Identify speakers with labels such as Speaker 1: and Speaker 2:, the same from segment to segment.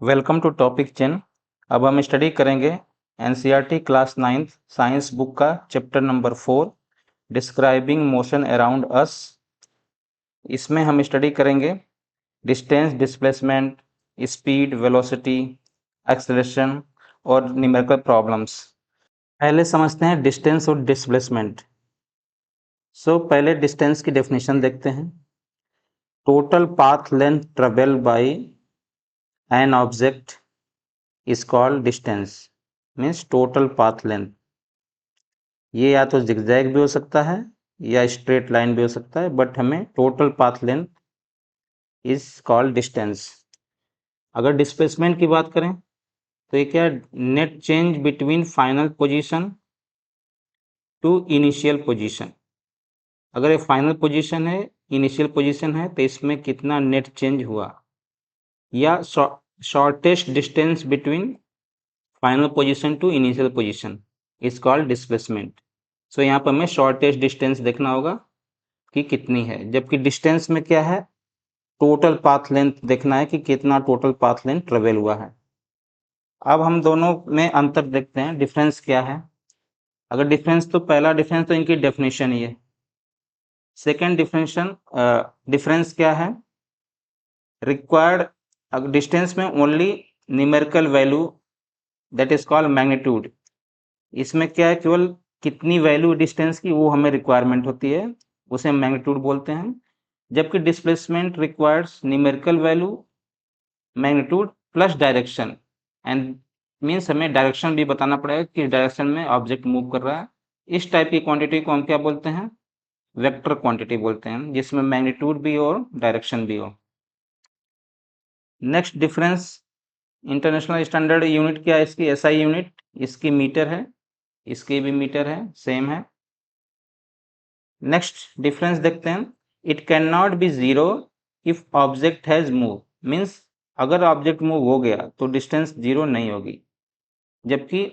Speaker 1: Welcome to topic 10। अब हम study करेंगे NCERT class 9th science book का chapter number 4 describing motion around us. इसमें हम स्टडी करेंगे distance, displacement, speed, velocity, acceleration और न्यूमेरिकल प्रॉब्लम्स। पहले समझते हैं डिस्टेंस और डिस्प्लेसमेंट। पहले डिस्टेंस की डेफिनेशन देखते हैं। Total path length travel by an object is called distance, means total path length। ये या तो zigzag भी हो सकता है या स्ट्रेट लाइन भी हो सकता है, बट हमें total path length is called distance. अगर डिस्प्लेसमेंट की बात करें तो ये क्या, net change between final position to initial position. अगर ये फाइनल पोजीशन है, इनिशियल पोजीशन है, तो इसमें कितना नेट चेंज हुआ, या shortest distance between final position to initial position is called displacement. So यहाँ पर हमें शॉर्टेस्ट डिस्टेंस देखना होगा कि कितनी है, जबकि डिस्टेंस में क्या है, टोटल पाथ लेंथ देखना है कि कितना टोटल पाथ लेंथ ट्रेवल हुआ है। अब हम दोनों में अंतर देखते हैं, डिफरेंस क्या है। अगर डिफरेंस, तो पहला डिफरेंस तो इनकी डेफिनेशन ही है। सेकेंड डिफरेंस क्या है, रिक्वायर्ड डिस्टेंस में only numerical value that is called magnitude. इसमें क्या है, केवल कितनी वैल्यू डिस्टेंस की वो हमें रिक्वायरमेंट होती है, उसे हम मैग्नीट्यूड बोलते हैं। जबकि displacement requires numerical value, magnitude plus direction, and means हमें डायरेक्शन भी बताना पड़ेगा कि डायरेक्शन में ऑब्जेक्ट मूव कर रहा है। इस टाइप की क्वांटिटी को हम क्या बोलते हैं, वेक्टर क्वांटिटी बोलते हैं, जिसमें मैग्नीट्यूड भी हो और डायरेक्शन भी हो। Next difference, international standard unit क्या है इसकी, एसआई यूनिट, इसकी मीटर है, इसकी भी मीटर है, सेम है। नेक्स्ट डिफरेंस देखते हैं, it can not be zero if object has move, means अगर ऑब्जेक्ट मूव हो गया तो डिस्टेंस जीरो नहीं होगी। जबकि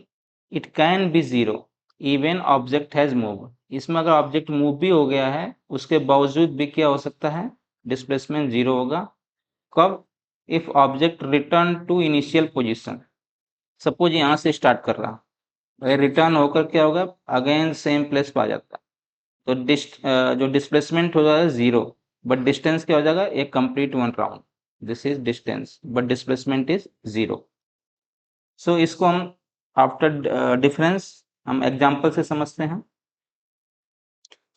Speaker 1: it can be zero even object has move, इसमें अगर ऑब्जेक्ट मूव भी हो गया है उसके बावजूद भी क्या हो सकता है, डिस्प्लेसमेंट जीरो होगा। कब, if object return to initial position. Suppose यहाँ से स्टार्ट कर रहा, रिटर्न होकर क्या होगा, अगेन सेम प्लेस पर आ जाता है, तो जो डिस्प्लेसमेंट हो जाएगा जीरो, बट डिस्टेंस क्या हो जाएगा, एक complete one round. This is distance but displacement is zero. So इसको हम आफ्टर डिफरेंस हम एग्जांपल से समझते हैं।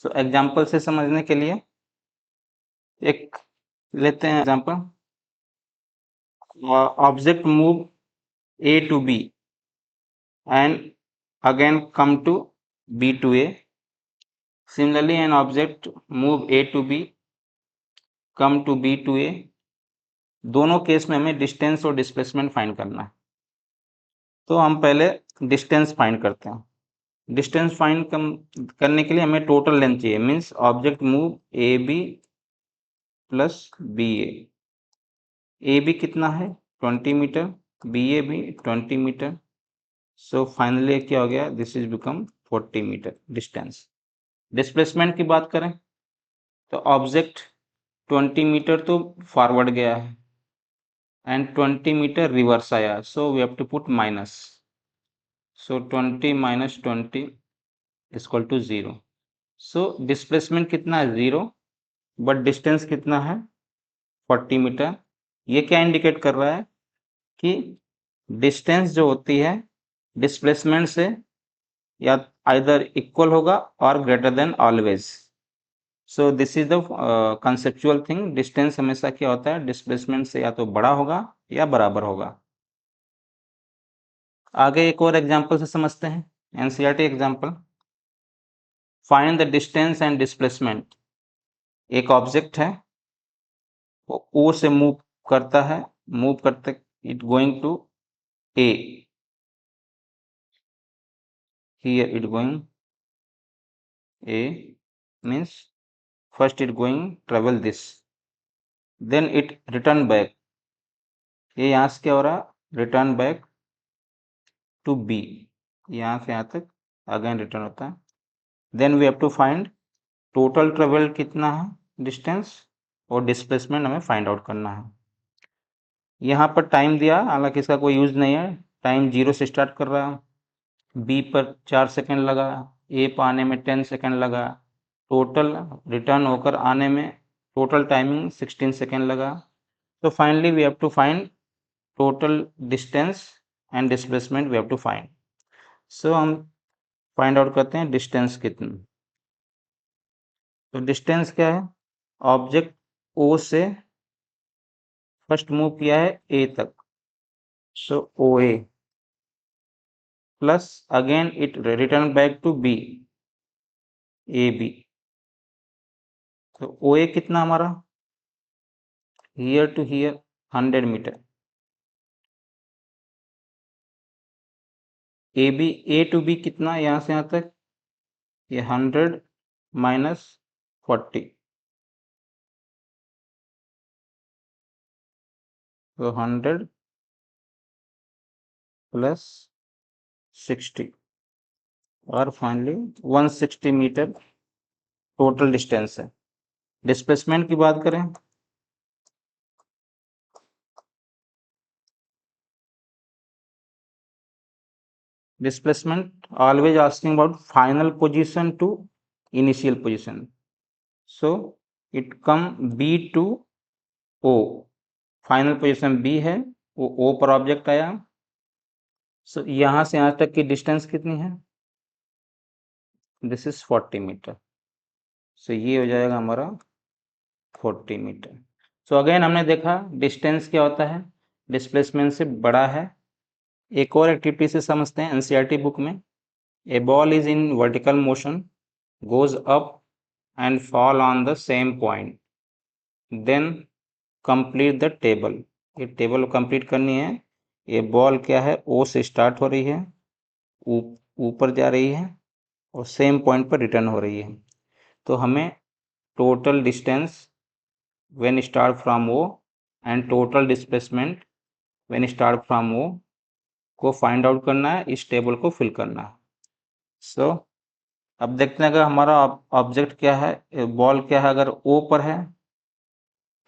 Speaker 1: सो एग्जांपल से समझने के लिए एक लेते हैं example. Object move A to B and again come to B to A. Similarly, an object move A to B, come to B to A। दोनों केस में हमें डिस्टेंस और डिस्प्लेसमेंट फाइंड करना है। तो हम पहले डिस्टेंस फाइंड करते हैं। डिस्टेंस फाइंड करने के लिए हमें टोटल लेंथ चाहिए, means object move A B plus B A B कितना है 20 मीटर, बी ए भी 20 मीटर। सो फाइनली क्या हो गया, this is become 40 meter distance. Displacement की बात करें तो ऑब्जेक्ट 20 मीटर तो फॉरवर्ड गया है एंड 20 मीटर रिवर्स आया, so we have to put minus. So 20 minus 20 equal to 0। So displacement कितना है, 0, बट डिस्टेंस कितना है 40 मीटर। ये क्या इंडिकेट कर रहा है कि डिस्टेंस जो होती है डिस्प्लेसमेंट से या आइदर इक्वल होगा और greater than always. So this is the conceptual thing, distance हमेशा क्या होता है, डिस्प्लेसमेंट से या तो बड़ा होगा या बराबर होगा। आगे एक और एग्जांपल से समझते हैं, NCERT example. Find the distance and displacement. एक ऑब्जेक्ट है, वो ओ से मूव करता है, मूव करते it going to A, here it going A, means first it going travel this, then it return back. ये यहाँ से क्या हो रहा, रिटर्न बैक टू बी, यहाँ से यहाँ तक अगेन रिटर्न होता है। Then we have to find total travel कितना है डिस्टेंस, और डिस्प्लेसमेंट हमें फाइंड आउट करना है। यहाँ पर टाइम दिया, हालांकि इसका कोई यूज नहीं है, टाइम 0 से स्टार्ट कर रहा, बी पर 4 सेकेंड लगा, ए पर आने में 10 सेकेंड लगा, टोटल रिटर्न होकर आने में टोटल टाइमिंग 16 सेकेंड लगा। तो finally we have to find total distance and displacement we have to find. So हम फाइंड आउट करते हैं डिस्टेंस कितनी। तो डिस्टेंस क्या है, ऑब्जेक्ट ओ से फर्स्ट मूव किया है ए तक, so O A plus again it return back to B, A B. तो ओ ए कितना हमारा, here to here 100 metre, A B, A to B कितना, यहाँ से यहाँ तक ये 100 माइनस 40, तो 100 प्लस 60 और फाइनली 160 मीटर टोटल डिस्टेंस है। डिस्प्लेसमेंट की बात करें, displacement always asking about final position to initial position, so it come B to O, final position B है, वो O पर ऑब्जेक्ट आया, सो यहाँ से यहाँ तक की डिस्टेंस कितनी है, दिस इज 40 मीटर, सो ये हो जाएगा हमारा 40 मीटर। सो अगेन हमने देखा डिस्टेंस क्या होता है, डिस्प्लेसमेंट से बड़ा है। एक और एक्टिविटी से समझते हैं एनसीईआरटी बुक में, a ball is in vertical motion, goes up and fall on the same point, then complete the table। ये टेबल कंप्लीट करनी है। ये बॉल क्या है, ओ से स्टार्ट हो रही है, ऊपर जा रही है और सेम पॉइंट पर रिटर्न हो रही है। तो हमें total distance when start from O and total displacement when start from O को फाइंड आउट करना है, इस टेबल को फिल करना है। सो अब देखते हैं अगर हमारा ऑब्जेक्ट क्या है, बॉल क्या है, अगर ओ पर है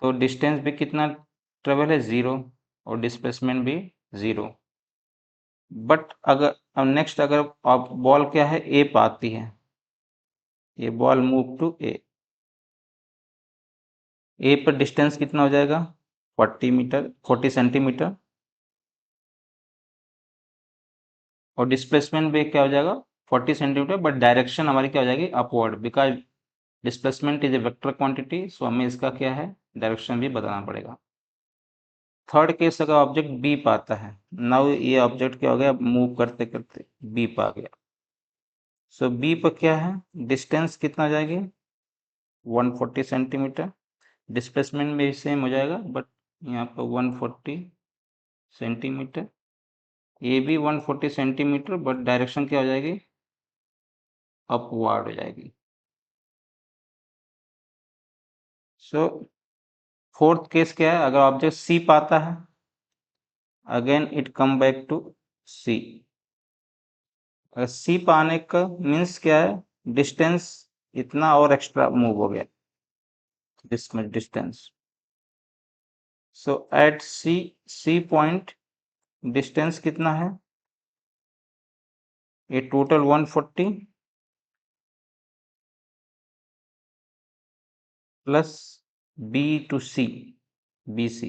Speaker 1: तो डिस्टेंस भी कितना ट्रेवल है, 0, और डिस्प्लेसमेंट भी 0। बट अगर अब नेक्स्ट अगर बॉल क्या है, ए पे आती है, ये बॉल मूव टू ए पर डिस्टेंस कितना हो जाएगा, 40 मीटर, 40 सेंटीमीटर, और डिस्प्लेसमेंट भी क्या हो जाएगा 40 सेंटीमीटर, बट डायरेक्शन हमारी क्या हो जाएगी, upward, because displacement is a vector quantity, so हमें इसका क्या है, डायरेक्शन भी बताना पड़ेगा। थर्ड केस अगर ऑब्जेक्ट बी पे आता है, नाउ ये ऑब्जेक्ट क्या हो गया, मूव करते करते बी पे आ गया, सो बी पर क्या है, डिस्टेंस कितना हो जाएगी 140 सेंटीमीटर, डिस्प्लेसमेंट भी सेम हो जाएगा, बट यहाँ पर 140 सेंटीमीटर, ये भी 140 सेंटीमीटर, बट डायरेक्शन क्या हो जाएगी, अपवर्ड हो जाएगी। सो फोर्थ केस क्या है, अगर ऑब्जेक्ट सी पे आता है, again it come back to C. अगर सी पे आने का मीन्स क्या है, डिस्टेंस इतना और एक्स्ट्रा मूव हो गया, इसमें distance. So at C point distance कितना है, ये total 140 plus B to C, BC,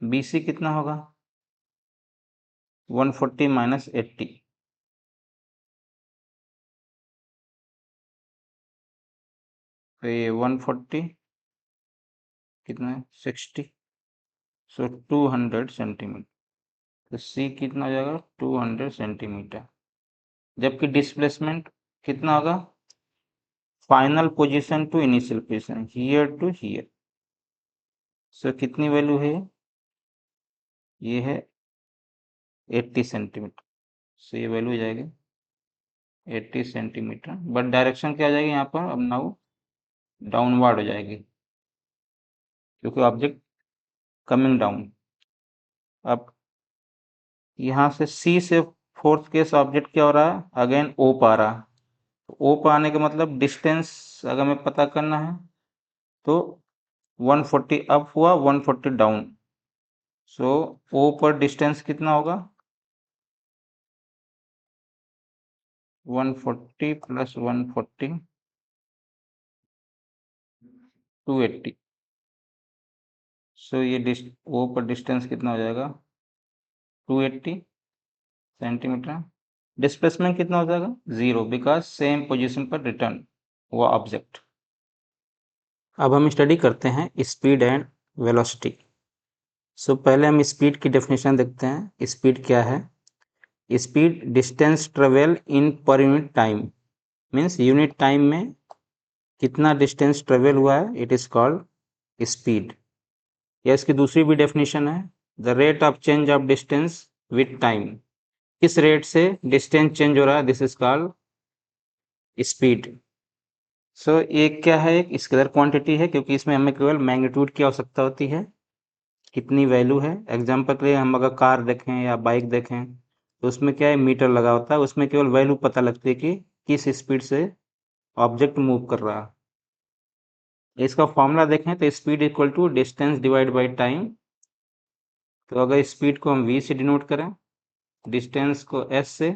Speaker 1: BC कितना होगा 140 माइनस 80, तो ये 140 कितना है 60, सो 200 सेंटीमीटर, तो सी कितना हो जाएगा 200 सेंटीमीटर, जबकि डिस्प्लेसमेंट कितना होगा, final position to initial position, here to here, so कितनी वैल्यू है, ये है 80 सेंटीमीटर, सो ये वैल्यू हो जाएगी 80 सेंटीमीटर, बट डायरेक्शन क्या आ जाएगी यहाँ पर, अब नाउ डाउनवर्ड हो जाएगी, क्योंकि ऑब्जेक्ट कमिंग डाउन। अब यहाँ से सी से फोर्थ केस ऑब्जेक्ट क्या हो रहा है, अगेन ओ पा रहा है, तो ओ पर आने का मतलब डिस्टेंस अगर हमें पता करना है तो 140 अप हुआ, 140 डाउन। सो ओ पर डिस्टेंस कितना होगा? 140 प्लस 140 280। सो ये ओ पर डिस्टेंस कितना हो जाएगा? 280 सेंटीमीटर। डिस्प्लेसमेंट कितना हो जाएगा? 0, बिकॉज सेम पोजीशन पर रिटर्न हुआ ऑब्जेक्ट। अब हम स्टडी करते हैं स्पीड एंड वेलोसिटी। सो पहले हम स्पीड की डेफिनेशन देखते हैं। स्पीड क्या है? Speed distance travel in per unit time, means unit time में कितना डिस्टेंस ट्रेवल हुआ है, इट इज कॉल्ड स्पीड। या इसकी दूसरी भी डेफिनेशन है, the rate of change of distance with time. किस रेट से डिस्टेंस चेंज हो रहा है, दिस इज कॉल्ड स्पीड। सो एक क्या है, एक स्केलर क्वांटिटी है, क्योंकि इसमें हमें केवल मैग्नीट्यूड की आवश्यकता होती है, कितनी वैल्यू है। एग्जांपल के लिए हम अगर कार देखें या बाइक देखें तो उसमें क्या है, मीटर लगा होता है, उसमें केवल वैल्यू पता लगती है कि किस स्पीड से ऑब्जेक्ट मूव कर रहा है। इसका फॉर्मूला देखें तो speed equal to distance divide by time. तो अगर स्पीड को हम v से डिनोट करें, डिस्टेंस को s से,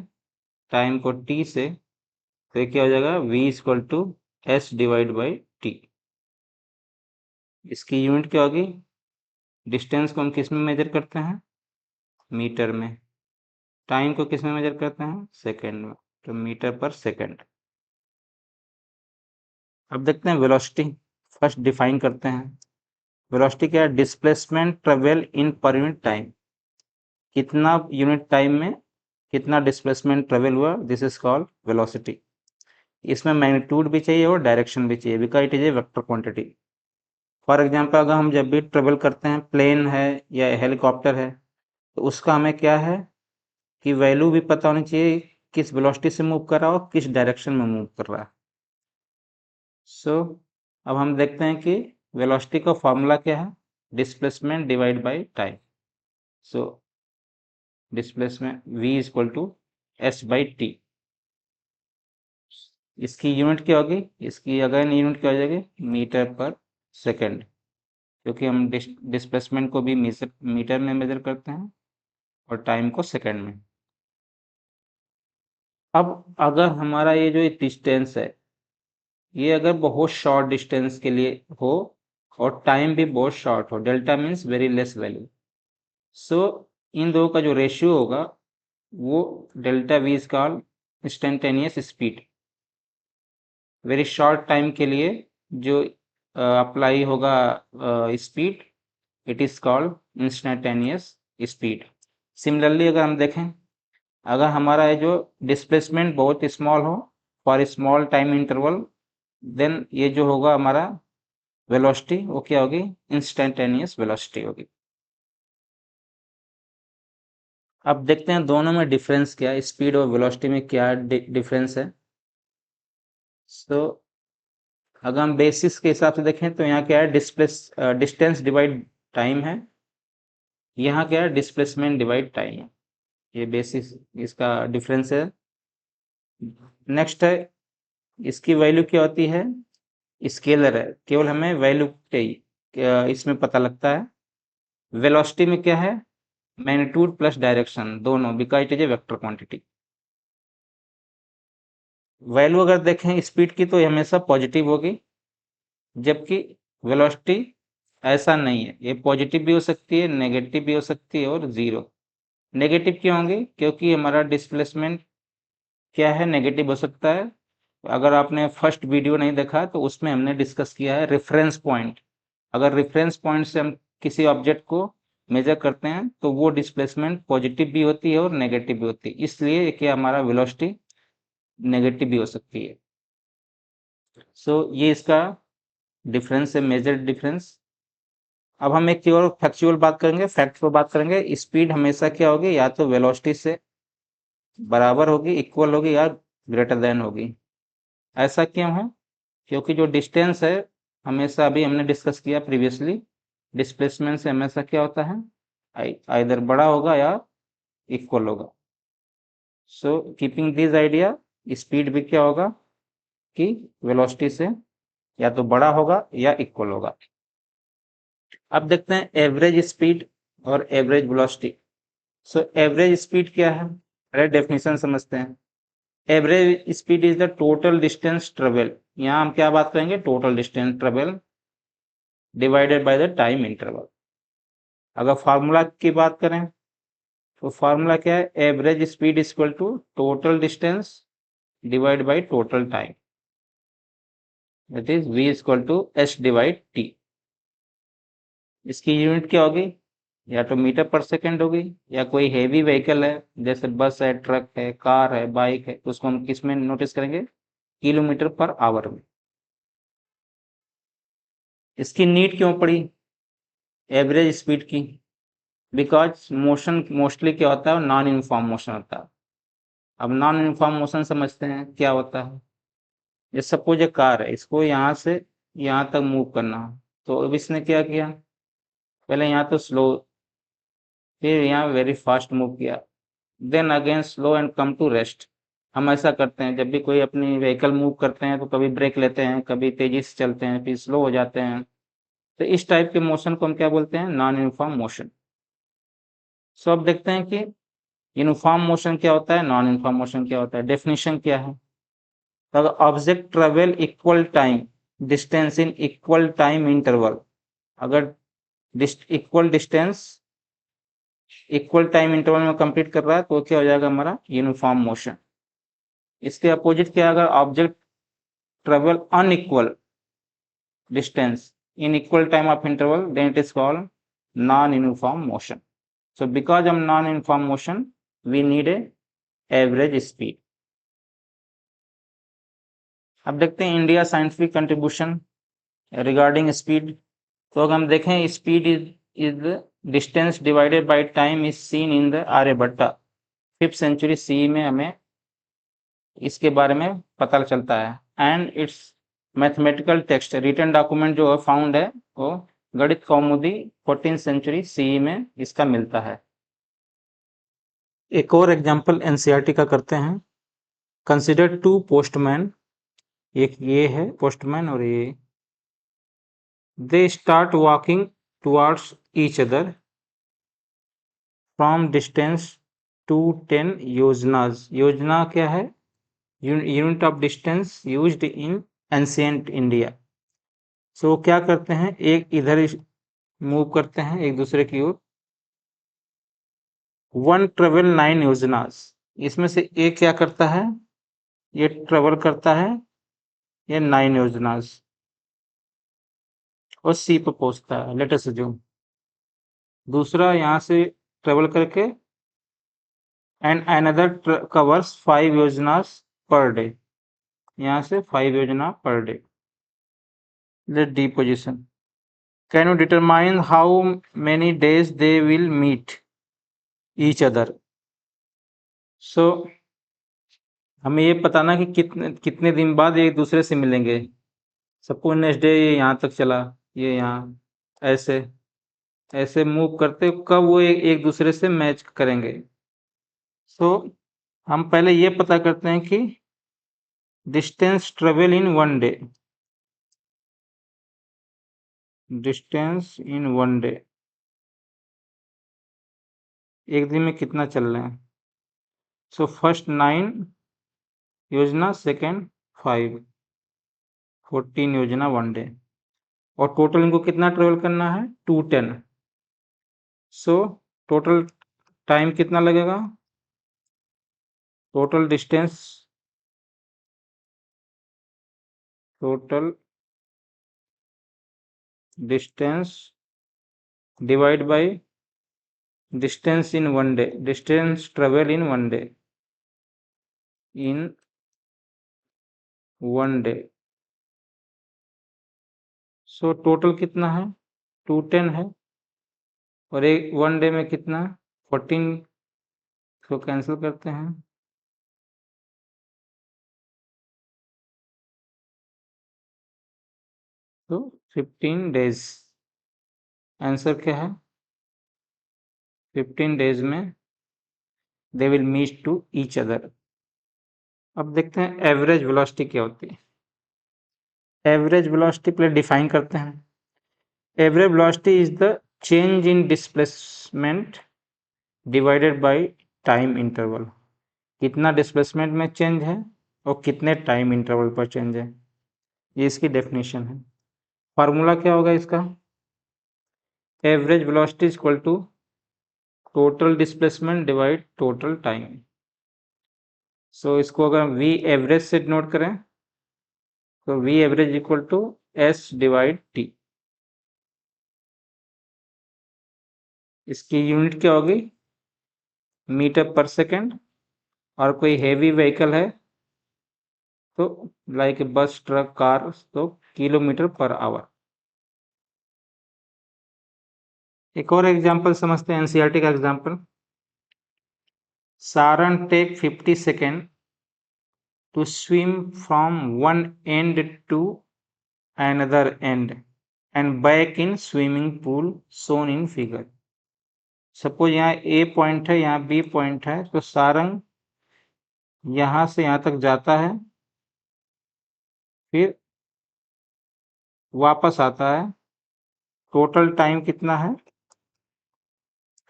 Speaker 1: टाइम को t से, तो ये क्या हो जाएगा, v equal to s divide by t। इसकी यूनिट क्या होगी? डिस्टेंस को हम किस में मेजर करते हैं? मीटर में। टाइम को किस में मेजर करते हैं? सेकंड में, तो मीटर पर सेकंड। अब देखते हैं वेलोसिटी। फर्स्ट डिफाइन करते हैं। वेलोसिटी क्या है? Displacement travel in per unit time. कितना यूनिट टाइम में कितना डिस्प्लेसमेंट ट्रेवल हुआ, दिस इज कॉल्ड वेलोसिटी। इसमें मैग्नीट्यूड भी चाहिए और डायरेक्शन भी चाहिए, because it is a vector quantity. For example अगर हम जब भी ट्रेवल करते हैं, प्लेन है या हेलीकॉप्टर है, तो उसका हमें क्या है कि वैल्यू भी पता होनी चाहिए, किस वेलोसिटी से मूव कर रहा हो, किस डायरेक्शन में मूव कर रहा है। सो अब हम देखते हैं कि वेलोसिटी का फॉर्मूला क्या है, displacement divide by time. So displacement v equal to s by T. इसकी यूनिट क्या होगी? इसकी अगेन यूनिट क्या हो जाएगी? मीटर पर सेकंड, क्योंकि हम डिस्प्लेसमेंट को भी मीटर में मेजर करते हैं और टाइम को सेकंड में। अब अगर हमारा ये जो डिस्टेंस है, ये अगर बहुत शॉर्ट डिस्टेंस के लिए हो और टाइम भी बहुत शॉर्ट हो, delta means very less value, so इन दो का जो रेशियो होगा वो delta V is called instantaneous speed. Very short time के लिए जो अप्लाई होगा speed, it is called instantaneous speed. Similarly अगर हम देखें, अगर हमारा है जो डिस्प्लेसमेंट बहुत स्मॉल हो for small time interval, then ये जो होगा हमारा वेलोसिटी, वो क्या होगी? इंस्टेंटेनियस वेलोसिटी होगी। अब देखते हैं दोनों में डिफरेंस क्या है, स्पीड और वेलोसिटी में क्या डिफरेंस है। सो अगर हम बेसिस के हिसाब से देखें तो यहाँ क्या है, डिस्टेंस डिवाइड टाइम है, यहाँ क्या है, डिस्प्लेसमेंट डिवाइड टाइम है। ये बेसिस इसका डिफरेंस है। नेक्स्ट है, इसकी वैल्यू क्या होती है? स्केलर है, केवल हमें वैल्यू इसमें पता लगता है। वेलोसिटी में क्या है? मैग्नीट्यूड प्लस डायरेक्शन दोनों, because it is a vector quantity. Value अगर देखें स्पीड की तो ये हमेशा पॉजिटिव होगी, जबकि वेलोसिटी ऐसा नहीं है, ये पॉजिटिव भी हो सकती है, नेगेटिव भी हो सकती है और जीरो। नेगेटिव क्यों होंगे? क्योंकि हमारा डिस्प्लेसमेंट क्या है, नेगेटिव हो सकता है। अगर आपने फर्स्ट वीडियो नहीं देखा तो उसमें हमने डिस्कस किया है रेफरेंस पॉइंट। अगर रेफरेंस पॉइंट से हम किसी ऑब्जेक्ट को मेजर करते हैं तो वो डिस्प्लेसमेंट पॉजिटिव भी होती है और नेगेटिव भी होती है, इसलिए कि हमारा वेलोसिटी नेगेटिव भी हो सकती है। सो ये इसका डिफरेंस है, मेजर डिफरेंस। अब हम एक और फैक्चुअल बात करेंगे, फैक्ट पर बात करेंगे। स्पीड हमेशा क्या होगी, या तो वेलोसिटी से बराबर होगी, इक्वल होगी, या ग्रेटर देन होगी। ऐसा क्यों है? क्योंकि जो डिस्टेंस है, हमेशा अभी हमने डिस्कस किया प्रीवियसली, डिस्प्लेसमेंट से हमेशा क्या होता है, आइदर बड़ा होगा या इक्वल होगा। So keeping this idea, speed भी क्या होगा कि वेलोसिटी से या तो बड़ा होगा या इक्वल होगा। अब देखते हैं एवरेज स्पीड और average velocity. So average speed क्या है, पहले डेफिनेशन समझते हैं। Average speed is the total distance travel, यहाँ हम क्या बात करेंगे, total distance travel divided by the time interval. अगर फार्मूला की बात करें तो फार्मूला क्या है, average speed is equal to total distance divide by total time, that is v is equal to h divide t। इसकी यूनिट क्या होगी, या तो मीटर पर सेकेंड होगी, या कोई हेवी व्हीकल है जैसे बस है, ट्रक है, कार है, बाइक है, तो उसको हम किस में नोटिस करेंगे, किलोमीटर पर आवर में। इसकी नीड क्यों पड़ी एवरेज स्पीड की, बिकॉज मोशन मोस्टली क्या होता है, नॉन यूनिफॉर्म मोशन होता है। अब नॉन यूनिफॉर्म मोशन समझते हैं क्या होता है। जैसे सपोज ये कार है, इसको यहाँ से यहाँ तक मूव करना है, तो अब इसने क्या किया, पहले यहाँ तो स्लो, फिर यहाँ वेरी फास्ट मूव किया, then again slow and come to rest. हम ऐसा करते हैं जब भी कोई अपनी व्हीकल मूव करते हैं तो कभी ब्रेक लेते हैं, कभी तेजी से चलते हैं, फिर स्लो हो जाते हैं। तो इस टाइप के मोशन को हम क्या बोलते हैं, नॉन यूनिफॉर्म मोशन। सो अब देखते हैं कि यूनिफॉर्म मोशन क्या होता है, नॉन यूनिफॉर्म मोशन क्या होता है। डेफिनेशन क्या है, तो अगर object travel equal time distance in equal time interval, अगर equal distance equal time interval में कंप्लीट कर रहा है तो क्या हो जाएगा हमारा यूनिफॉर्म मोशन। इसके अपोजिट क्या, अगर object travel unequal distance in equal time of interval, then it is called non-uniform motion. So because of non-uniform motion we need a average speed. अब देखते हैं India scientific contribution regarding speed. तो अगर हम देखें speed is distance divided by time is seen in the Aryabhatta 5th century C में हमें इसके बारे में पता चलता है। And it's mathematical text written document जो फाउंड है वो गणित कौमुदी 14th सेंचुरी सी में इसका मिलता है। एक और एग्जांपल एनसीईआरटी का करते हैं। कंसिडर टू पोस्टमैन, एक ये है पोस्टमैन और ये, they start walking towards each other from distance 210 योजनाज। योजना क्या है, unit of distance used in ancient India. So क्या करते हैं, एक इधर मूव करते हैं एक दूसरे की ओर, वन ट्रेवल 9 योजनास, इसमें से एक क्या करता है, ये ट्रेवल करता है ये 9 योजनास और सी पे पहुंचता है, लेट अस अज्यूम। दूसरा यहाँ से ट्रेवल करके एंड अनदर कवर्स 5 योजनास पर डे, यहाँ से 5 योजना पर day. Let D position, can you determine how many days they will meet each other. So हमें ये पता ना कि कितने कितने दिन बाद एक दूसरे से मिलेंगे। सपोज नेक्स्ट डे ये यहाँ तक चला, ये यहाँ, ऐसे ऐसे मूव करते कब वो एक दूसरे से मैच करेंगे। सो हम पहले ये पता करते हैं कि distance travel in 1 day, distance in 1 day, एक दिन में कितना चल रहे हैं। सो फर्स्ट 9 योजना, सेकेंड 5, 14 योजना 1 डे, और टोटल इनको कितना ट्रेवल करना है, 210। सो टोटल टाइम कितना लगेगा, total distance divide by distance in 1 day, distance travel in 1 day, in 1 day. So total कितना है, 210 है, और एक 1 डे में कितना, 14 को कैंसिल करते हैं, तो 15 डेज। आंसर क्या है, 15 डेज में they will meet to each other. अब देखते हैं एवरेज वेलोसिटी क्या होती है। एवरेज वेलोसिटी पहले डिफाइन करते हैं। Average velocity is the change in displacement divided by time interval. कितना डिस्प्लेसमेंट में चेंज है और कितने टाइम इंटरवल पर चेंज है, ये इसकी डेफिनेशन है। फार्मूला क्या होगा इसका? Average velocity is equal to total displacement divide total time. So इसको अगर वी एवरेज से नोट करें तो V average equal to S divide T. इसकी यूनिट क्या होगी? मीटर पर सेकेंड। और कोई हेवी व्हीकल है तो लाइक बस, ट्रक, कार, तो किलोमीटर पर आवर। एक और एग्जांपल समझते हैं, एनसीईआरटी का example. Saran take 50 second to swim from one end to another end and back in swimming pool shown in figure। Suppose यहाँ ए point है, यहाँ बी पॉइंट है, तो सारंग यहाँ से यहाँ तक जाता है, फिर वापस आता है। टोटल टाइम कितना है?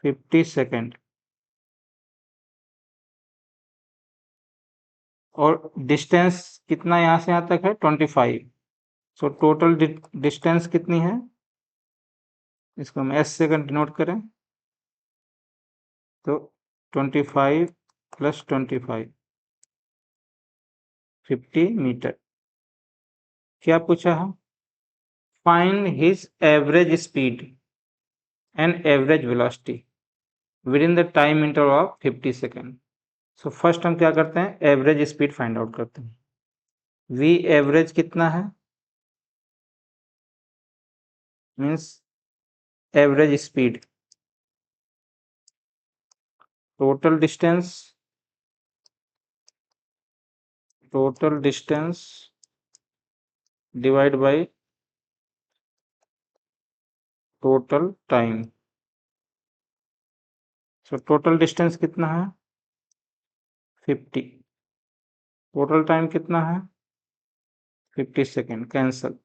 Speaker 1: 50 सेकेंड। और डिस्टेंस कितना यहाँ से यहाँ तक है? 25। सो टोटल डिस्टेंस कितनी है? इसको हम एस से डिनोट करें तो 25 प्लस 25 50 मीटर। क्या पूछा है? Find his average speed and average velocity with in the time interval of 50 second. So first हम क्या करते हैं? एवरेज स्पीड फाइंड आउट करते हैं। वी एवरेज कितना है? Means average speed, total distance divide by total time. So total distance कितना है? 50। टोटल टाइम कितना है? 50 सेकेंड। कैंसल।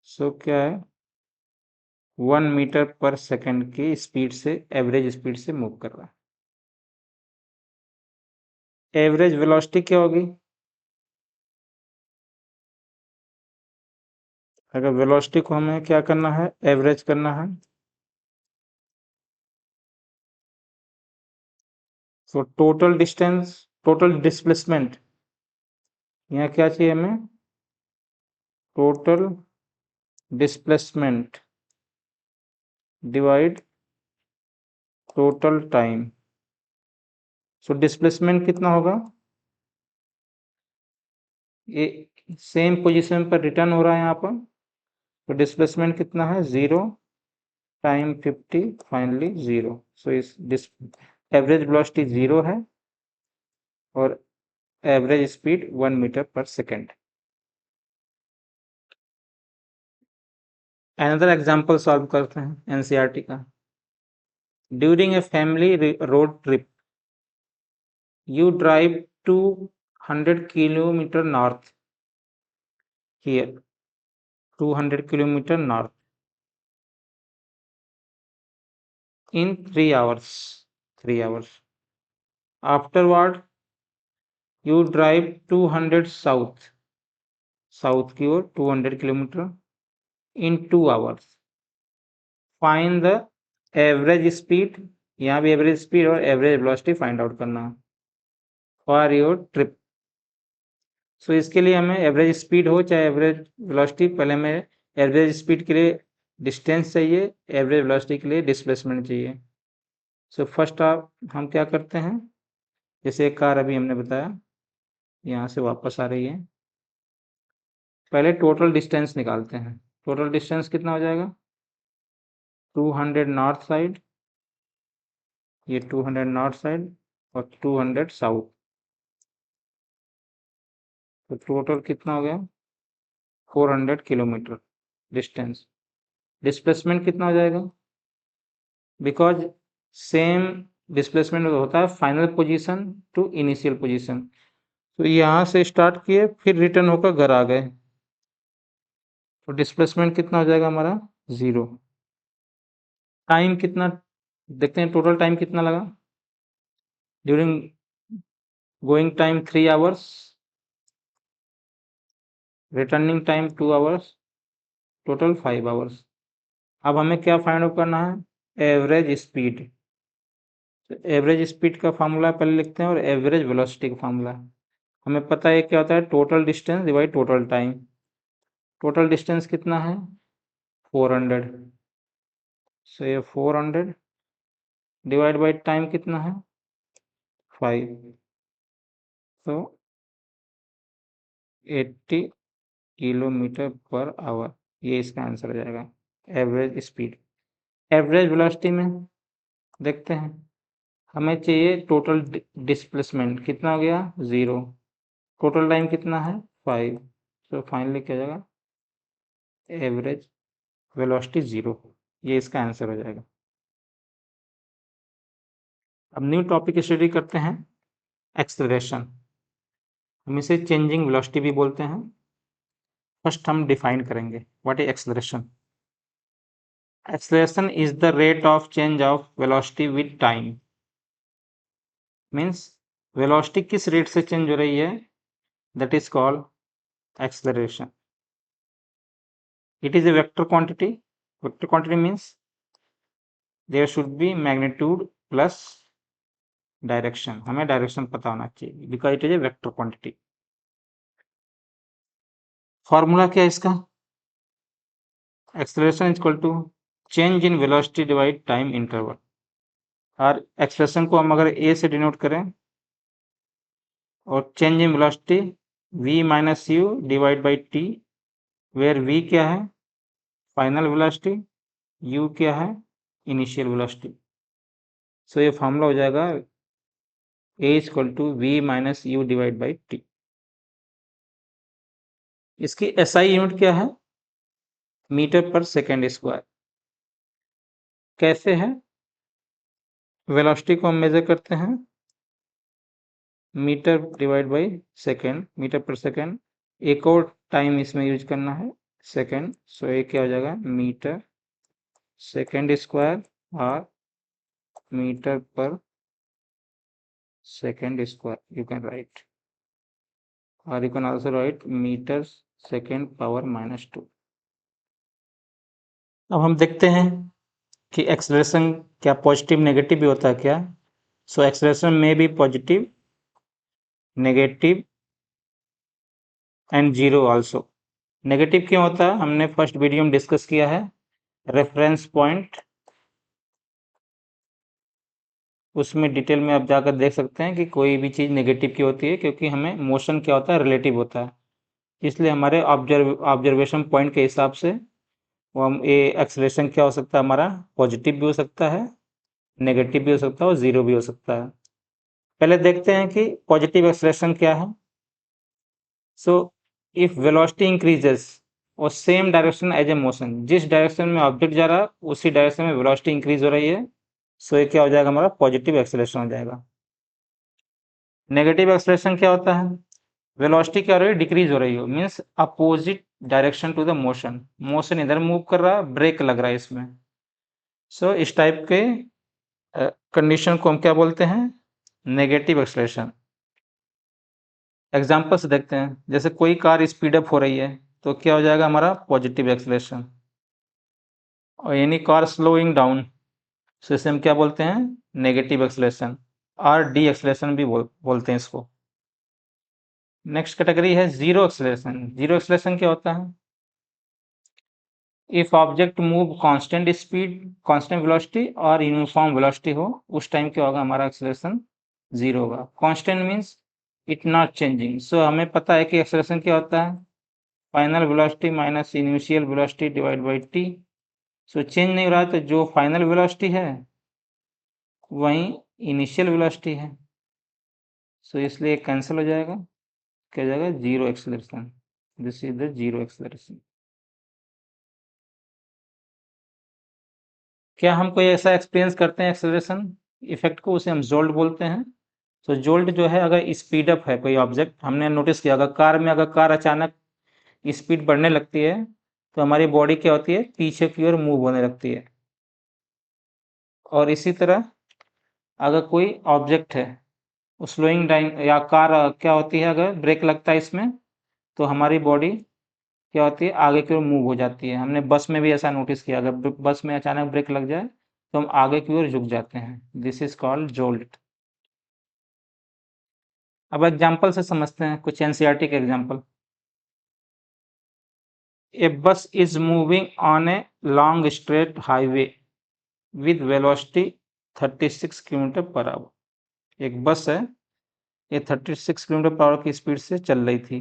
Speaker 1: सो क्या है? 1 मीटर पर सेकेंड की स्पीड से, एवरेज स्पीड से मूव कर रहा है। एवरेज वेलोसिटी क्या होगी? अगर वेलोसिटी को हमें क्या करना है? एवरेज करना है। तो टोटल डिस्टेंस, टोटल डिस्प्लेसमेंट, यहाँ क्या चाहिए हमें? Total displacement divide total time. So displacement कितना होगा? ये सेम पोजीशन पर रिटर्न हो रहा है यहाँ पर, तो डिस्प्लेसमेंट कितना है? 0 टाइम 50 फाइनली 0। सो इस एवरेज वेलोसिटी 0 है और एवरेज स्पीड 1 मीटर पर सेकेंड। अनदर एग्जांपल सॉल्व करते हैं एनसीईआरटी का। During a family road trip you drive 200 kilometer north here, 200 kilometer north in 3 hours, 3 hours. Afterward you drive 200 south की ओर 200 kilometre in 2 hours. Find the average speed, यहाँ भी average speed और average velocity find out करना है for your trip. सो इसके लिए हमें average speed हो चाहे एवरेज वेलोसिटी, पहले हमें एवरेज स्पीड के लिए डिस्टेंस चाहिए, एवरेज वेलोसिटी के लिए डिस्प्लेसमेंट चाहिए। सो फर्स्ट हम क्या करते हैं? जैसे एक कार अभी हमने बताया यहाँ से वापस आ रही है, पहले टोटल डिस्टेंस निकालते हैं। टोटल डिस्टेंस कितना हो जाएगा? 200 नॉर्थ साइड, ये 200 नॉर्थ साइड और 200 साउथ, तो टोटल कितना हो गया? 400 किलोमीटर डिस्टेंस। डिस्प्लेसमेंट कितना हो जाएगा? बिकॉज सेम डिस्प्लेसमेंट होता है final position to initial position. तो यहाँ से स्टार्ट किए फिर रिटर्न होकर घर आ गए, तो डिस्प्लेसमेंट कितना हो जाएगा हमारा? 0। टाइम कितना देखते हैं, टोटल टाइम कितना लगा। During going time 3 hours, returning time 2 hours, total 5 hours. अब हमें क्या फाइंड आउट करना है, एवरेज स्पीड। तो एवरेज स्पीड का फार्मूला पहले लिखते हैं और एवरेज वेलोसिटी का फार्मूला। हमें पता है क्या होता है, total distance divide total time. Total distance कितना है 400, सो ये 400 डिवाइड बाई टाइम कितना है 5, तो 80 किलोमीटर पर आवर, ये इसका आंसर हो जाएगा एवरेज स्पीड। एवरेज वेलोसिटी में देखते हैं, हमें चाहिए टोटल डिस्प्लेसमेंट कितना हो गया 0, टोटल टाइम कितना है 5, तो फाइनली क्या हो जाएगा एवरेज वेलोसिटी 0, ये इसका आंसर हो जाएगा। अब न्यू टॉपिक स्टडी करते हैं, एक्सेलरेशन। हम इसे चेंजिंग वेलोसिटी भी बोलते हैं। फर्स्ट हम डिफाइन करेंगे what is acceleration. Acceleration is the rate of change of velocity with time. Means velocity किस रेट से चेंज हो रही है, that is called acceleration. It is a vector quantity. Vector quantity means there should be magnitude plus direction. हमें direction पता होना चाहिए because it is a vector quantity. Formula क्या है इसका, acceleration is equal to change in velocity divide time interval. और acceleration को हम अगर ए से डिनोट करें और change in velocity v minus U divide by T, where v क्या है फाइनल वेलोसिटी, u क्या है इनिशियल वेलोसिटी। सो ये फॉर्मूला हो जाएगा a is equal to v minus U divide by T. इसकी SI यूनिट क्या है, मीटर पर सेकेंड स्क्वायर। कैसे है, वेलोसिटी को हम मेजर करते हैं meter divide by second, meter पर सेकेंड। एक और टाइम इसमें यूज करना है सेकेंड, सो ये क्या हो जाएगा मीटर सेकेंड स्क्वायर और मीटर पर second square you can write, और you can also write metre second power minus 2। अब हम देखते हैं कि एक्सेलरेशन क्या पॉजिटिव नेगेटिव भी होता है क्या। सो एक्सेलरेशन में भी positive negative and zero also. Negative क्यों होता है, हमने फर्स्ट वीडियो में डिस्कस किया है, रेफरेंस पॉइंट, उसमें डिटेल में आप जाकर देख सकते हैं कि कोई भी चीज़ नेगेटिव क्यों होती है, क्योंकि हमें मोशन क्या होता है रिलेटिव होता है, इसलिए हमारे ऑब्जर्वेशन पॉइंट के हिसाब से वो हम ये एक्सेलरेशन क्या हो सकता है हमारा पॉजिटिव भी हो सकता है, नेगेटिव भी हो सकता है और जीरो भी हो सकता है। पहले देखते हैं कि पॉजिटिव एक्सेलरेशन क्या है। सो इफ वेलोसिटी इंक्रीजेस और same direction as a motion, जिस डायरेक्शन में ऑब्जेक्ट जा रहा है उसी डायरेक्शन में वेलोसिटी इंक्रीज हो रही है, सो ये क्या हो जाएगा हमारा पॉजिटिव एक्सेलरेशन हो जाएगा। नेगेटिव एक्सेलरेशन क्या होता है, वेलोसिटी क्या हो रही है डिक्रीज हो रही हो, means opposite direction to the motion, motion इधर मूव कर रहा है ब्रेक लग रहा है इसमें। सो इस टाइप के कंडीशन को हम क्या बोलते हैं नेगेटिव एक्सेलरेशन। एग्जाम्पल से देखते हैं, जैसे कोई कार स्पीड अप हो रही है तो क्या हो जाएगा हमारा पॉजिटिव एक्सेलरेशन, और any car slowing down, so इसे हम क्या बोलते हैं नेगेटिव एक्सेलरेशन, और डी एक्सेलरेशन भी बोलते हैं इसको। नेक्स्ट कैटेगरी है जीरो एक्सेलरेशन। जीरो एक्सेलरेशन क्या होता है, if object move constant speed constant velocity और यूनिफॉर्म वेलोसिटी हो, उस टाइम क्या होगा हमारा एक्सेलरेशन जीरो होगा। Constant means it not changing, so हमें पता है कि एक्सेलरेशन क्या होता है final velocity minus initial velocity divide by T. So change नहीं हो रहा, तो जो फाइनल वेलोसिटी है वही इनिशियल वेलोसिटी है, सो इसलिए कैंसिल हो जाएगा, क्या हो जाएगा zero acceleration, this is the zero acceleration. क्या हम कोई ऐसा एक्सपीरियंस करते हैं एक्सेलरेशन इफेक्ट को, उसे हम जोल्ट बोलते हैं। तो जोल्ट जो है, अगर स्पीड अप है कोई ऑब्जेक्ट, हमने नोटिस किया अगर कार में अगर कार अचानक स्पीड बढ़ने लगती है तो हमारी बॉडी क्या होती है, पीछे की ओर मूव होने लगती है। और इसी तरह अगर कोई ऑब्जेक्ट है, स्लोइंग डाउन, या कार क्या होती है, अगर ब्रेक लगता है इसमें तो हमारी बॉडी क्या होती है, आगे की ओर मूव हो जाती है। हमने बस में भी ऐसा नोटिस किया, अगर बस में अचानक ब्रेक लग जाए तो हम आगे की ओर झुक जाते हैं। This is called jolt. अब एग्जाम्पल से समझते हैं, कुछ एनसीईआरटी के एग्जाम्पल। ए बस is moving on a long straight highway with velocity 36 kilometre per hour. एक बस है, ये 36 किलोमीटर पर आवर की स्पीड से चल रही थी।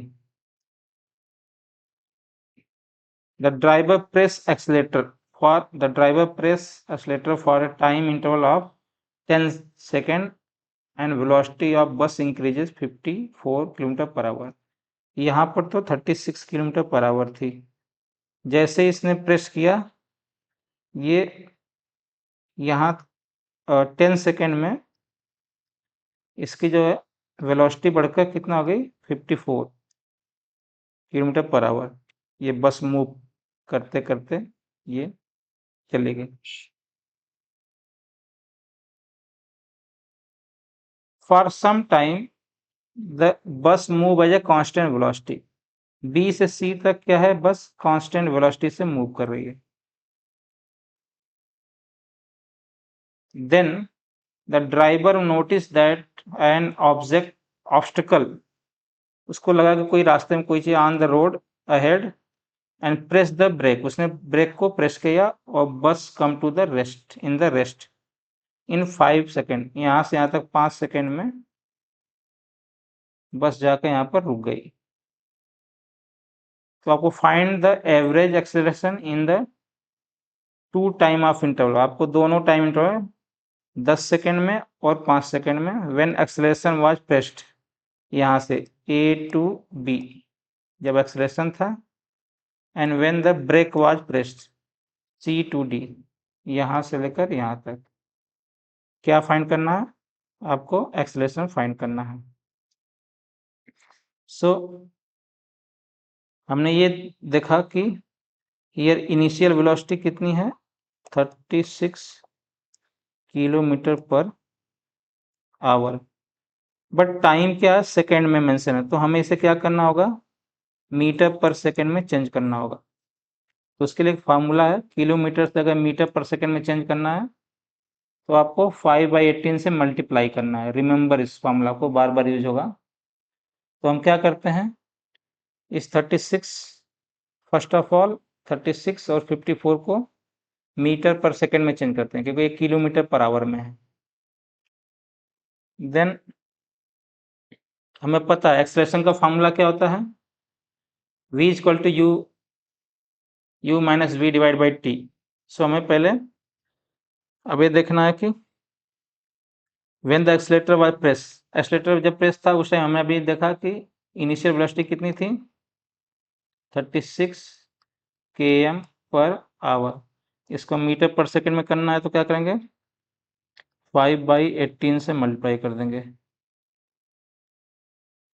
Speaker 1: The driver press accelerator for a time interval of 10 seconds and velocity of bus increases 54 kilometre per our. यहाँ पर तो 36 किलोमीटर पर आवर थी। जैसे इसने प्रेस किया, ये यहाँ 10 सेकेंड में इसकी जो है वेलोसिटी बढ़कर कितना हो गई, 54 किलोमीटर पर आवर। ये बस मूव करते करते ये चली गई। For some time the bus move as a constant velocity. B से सी तक क्या है, बस कांस्टेंट वेलोसिटी से मूव कर रही है। Then the driver notice that an object obstacle, उसको लगा कि कोई रास्ते में कोई चीज on the road ahead and press the brake, उसने ब्रेक को प्रेस किया और bus come to the rest in the rest in 5 second. यहाँ से यहाँ तक 5 सेकेंड में बस जाकर यहाँ पर रुक गई। तो आपको find the average acceleration in the two time of interval, आपको दोनों टाइम इंटरवल 10 सेकेंड में और 5 सेकेंड में, व्हेन एक्सेलरेशन वाज प्रेस्ड, यहाँ से ए टू बी जब एक्सेलरेशन था, and when the brake was pressed C to D, यहाँ से लेकर यहाँ तक। क्या फाइंड करना है आपको, एक्सेलरेशन फाइंड करना है। सो हमने ये देखा कि हियर इनिशियल वेलोसिटी कितनी है, 36 kilometre per our, but time क्या है, सेकेंड में मेंशन है, तो हमें इसे क्या करना होगा, मीटर पर सेकेंड में चेंज करना होगा। तो उसके लिए एक फार्मूला है, किलोमीटर से अगर मीटर पर सेकेंड में चेंज करना है तो आपको 5/18 से मल्टीप्लाई करना है। रिमेंबर, इस फार्मूला को बार बार यूज होगा। तो हम क्या करते हैं, इस 36, फर्स्ट ऑफ ऑल 36 और 54 को मीटर पर सेकेंड में चेंज करते हैं, क्योंकि ये किलोमीटर पर आवर में है। देन हमें पता है एक्सप्रेशन का फार्मूला क्या होता है, v equal to u minus V divide by T. So हमें पहले अब ये देखना है कि when the accelerator was press, accelerator जब प्रेस था उस टाइम हमें अभी देखा कि इनिशियल वेलोसिटी कितनी थी, 36 km पर आवर। इसको मीटर पर सेकेंड में करना है तो क्या करेंगे, 5/18 से मल्टीप्लाई कर देंगे,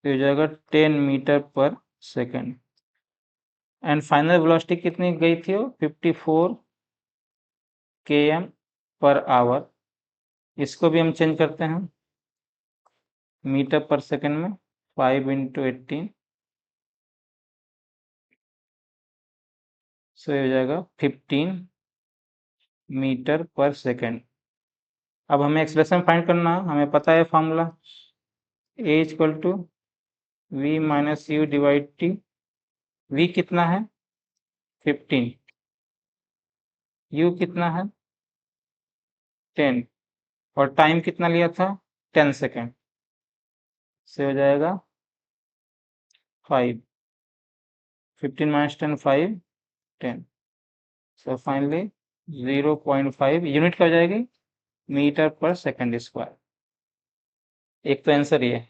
Speaker 1: तो हो जाएगा 10 मीटर पर सेकेंड। एंड फाइनल वेलोसिटी कितनी गई थी, वो 54 km पर आवर। इसको भी हम चेंज करते हैं मीटर पर सेकेंड में, 5 × 18, सो ये हो जाएगा 15 मीटर पर सेकेंड। अब हमें एक्सप्रेशन फाइंड करना है, हमें पता है formula, A equal to V minus U divide T. V कितना है 15, यू कितना है 10, और टाइम कितना लिया था 10 सेकेंड, से हो जाएगा 5, 15 माइनस 10 5, 10, सो फाइनली 0.5 यूनिट क्या हो जाएगी, मीटर पर सेकेंड स्क्वायर। एक तो आंसर ये।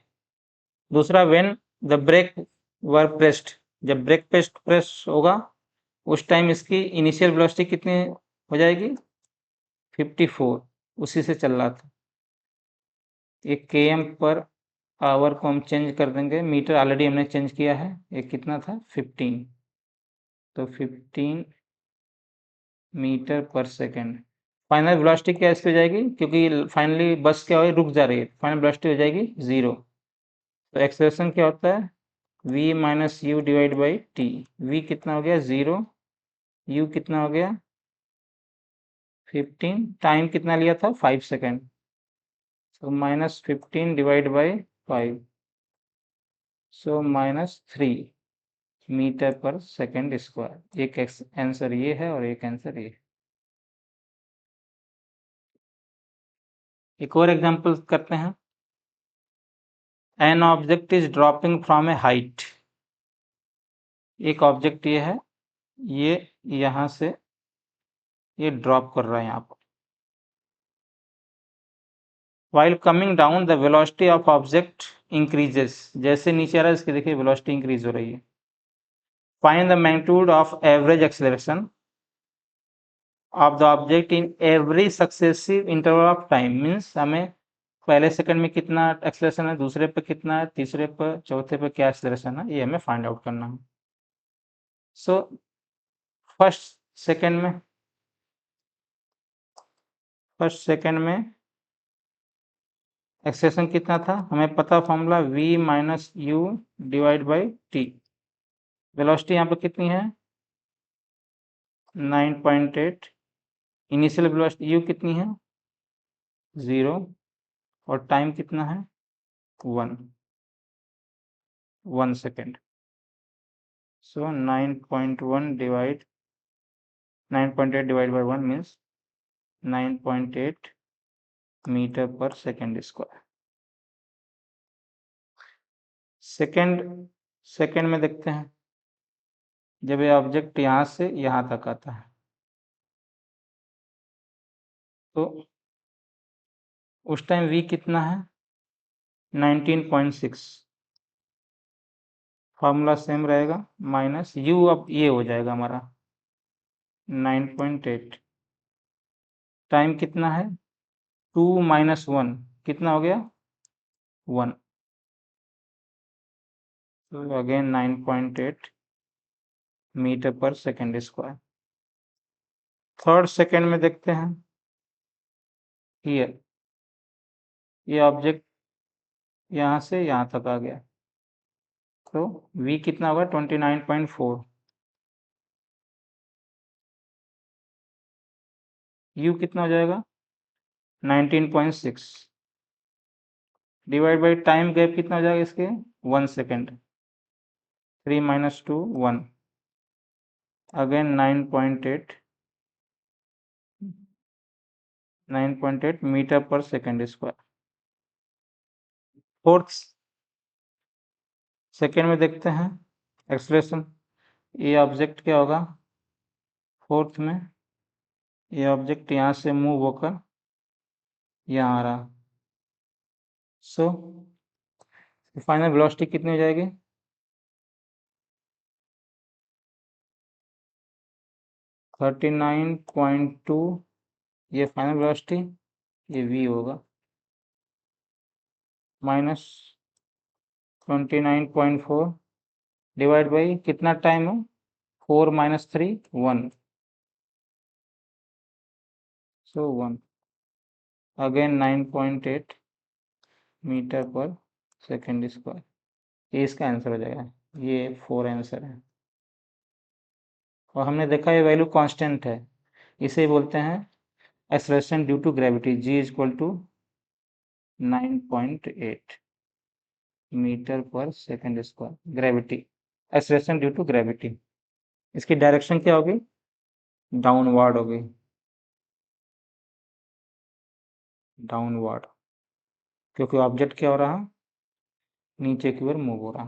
Speaker 1: दूसरा, when the brake were pressed, जब ब्रेक प्रेस होगा उस टाइम इसकी इनिशियल वेलोसिटी कितनी हो जाएगी, 54, उसी से चल रहा था। एक km पर आवर को हम चेंज कर देंगे, मीटर ऑलरेडी हमने चेंज किया है, ये कितना था 15। तो 15 मीटर पर सेकेंड। फाइनल वेलोसिटी क्या इसकी हो जाएगी, क्योंकि फाइनली बस क्या हो रुक जा रही है, फाइनल वेलोसिटी हो जाएगी 0। तो एक्सेलरेशन क्या होता है, v minus U divide by T. v कितना हो गया 0, u कितना हो गया 15, टाइम कितना लिया था 5 सेकेंड, तो minus 15 divide by 5, so minus 3 meter पर सेकेंड स्क्वायर। एक आंसर ये है और एक आंसर ये। एक और एग्जांपल करते हैं। An object is dropping from A height. एक ऑब्जेक्ट ये है, ये यहां से ये ड्रॉप कर रहा है यहाँ पर। While coming down, the velocity of object increases. जैसे नीचे आ रहा है इसकी देखिए वेलोसिटी इंक्रीज हो रही है। Find the magnitude of average acceleration of the object in every successive interval of time. Means हमें पहले सेकंड में कितना एक्सेलरेशन है, दूसरे पे कितना है, तीसरे पर, चौथे पे क्या एक्सेलरेशन है, ये हमें फाइंड आउट करना है। सो फर्स्ट सेकंड में एक्सेलरेशन कितना था, हमें पता formula v minus U divide by T. Velocity यहाँ पर कितनी है 9.8। इनिशियल वेलोसिटी u कितनी है 0, और टाइम कितना है 1 second. So 9.8 divide by 1 means 9.8 metre पर सेकेंड स्क्वायर। सेकेंड में देखते हैं, जब ये ऑब्जेक्ट यहाँ से यहाँ तक आता है तो उस टाइम v कितना है 19.6। फॉर्मूला सेम रहेगा, माइनस u अब ये हो जाएगा हमारा 9.8। टाइम कितना है 2 माइनस 1 कितना हो गया 1, तो अगेन 9.8 मीटर पर सेकेंड स्क्वायर। थर्ड सेकेंड में देखते हैं, हियर ये ऑब्जेक्ट यहाँ से यहाँ तक आ गया, तो v कितना होगा 29.4, u कितना हो जाएगा 19.6 डिवाइड बाई टाइम गैप कितना हो जाएगा इसके 1 सेकेंड। 3 माइनस 2 1, अगेन 9.8 मीटर पर सेकेंड स्क्वायर। फोर्थ सेकेंड में देखते हैं एक्सेलरेशन, ये ऑब्जेक्ट क्या होगा फोर्थ में, ये ऑब्जेक्ट यहाँ से मूव होकर यहाँ आ रहा, सो फाइनल वेलोसिटी कितनी हो जाएगी 39.2, ये फाइनल वेलोसिटी, ये v होगा माइनस 29.4 डिवाइड बाई कितना टाइम है 4 माइनस 3 1, सो 1, अगेन 9.8 मीटर पर सेकेंड स्क्वायर। ये इसका आंसर हो जाएगा, ये 4 आंसर है। और हमने देखा ये वैल्यू कांस्टेंट है, इसे बोलते हैं acceleration due to gravity, g equal to 9.8 metre पर second square. Gravity, acceleration due to gravity, इसकी डायरेक्शन क्या होगी डाउनवर्ड होगी, डाउनवर्ड, क्योंकि ऑब्जेक्ट क्या हो रहा नीचे की ओर मूव हो रहा।